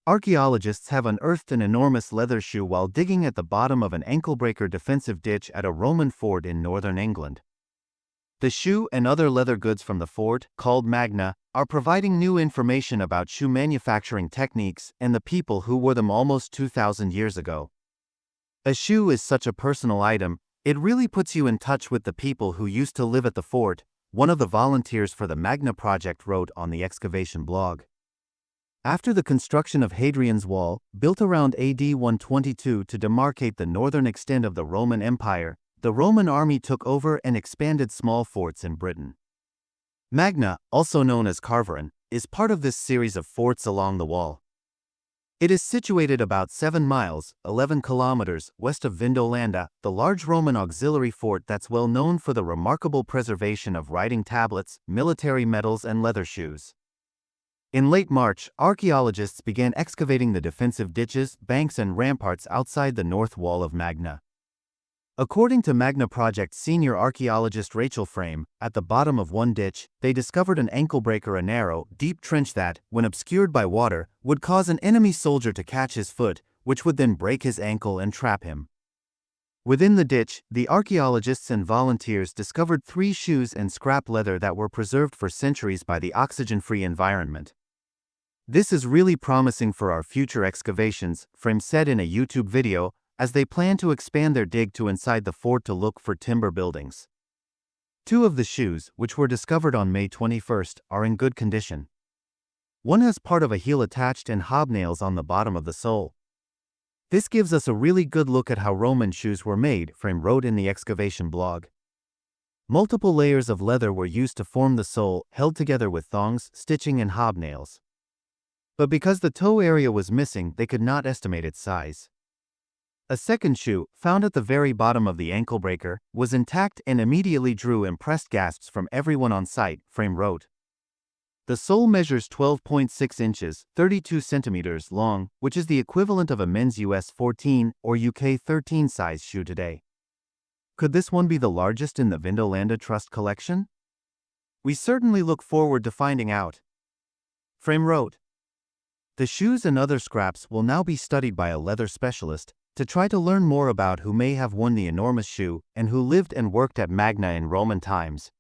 Archaeologists have unearthed an enormous leather shoe while digging at the bottom of an ankle-breaker defensive ditch at a Roman fort in northern England. The shoe and other leather goods from the fort, called Magna, are providing new information about shoe manufacturing techniques and the people who wore them almost 2,000 years ago. A shoe is such a personal item, it really puts you in touch with the people who used to live at the fort, one of the volunteers for the Magna project wrote on the excavation blog. After the construction of Hadrian's Wall, built around AD 122 to demarcate the northern extent of the Roman Empire, the Roman army took over and expanded small forts in Britain. Magna, also known as Carveran, is part of this series of forts along the wall. It is situated about 7 miles, 11 kilometers, west of Vindolanda, the large Roman auxiliary fort that's well known for the remarkable preservation of writing tablets, military medals and leather shoes. In late March, archaeologists began excavating the defensive ditches, banks and ramparts outside the north wall of Magna. According to Magna Project senior archaeologist Rachel Frame, at the bottom of one ditch, they discovered an ankle-breaker, a narrow, deep trench that, when obscured by water, would cause an enemy soldier to catch his foot, which would then break his ankle and trap him. Within the ditch, the archaeologists and volunteers discovered 3 shoes and scrap leather that were preserved for centuries by the oxygen-free environment. This is really promising for our future excavations, Frame said in a YouTube video, as they plan to expand their dig to inside the fort to look for timber buildings. 2 of the shoes, which were discovered on May 21st, are in good condition. One has part of a heel attached and hobnails on the bottom of the sole. This gives us a really good look at how Roman shoes were made, Frame wrote in the excavation blog. Multiple layers of leather were used to form the sole, held together with thongs, stitching and hobnails. But because the toe area was missing, they could not estimate its size. A second shoe, found at the very bottom of the ankle breaker, was intact and immediately drew impressed gasps from everyone on site, Frame wrote. The sole measures 12.6 inches, 32 centimeters long, which is the equivalent of a men's US 14 or UK 13 size shoe today. Could this one be the largest in the Vindolanda Trust collection? We certainly look forward to finding out. Frame wrote. The shoes and other scraps will now be studied by a leather specialist to try to learn more about who may have worn the enormous shoe and who lived and worked at Magna in Roman times.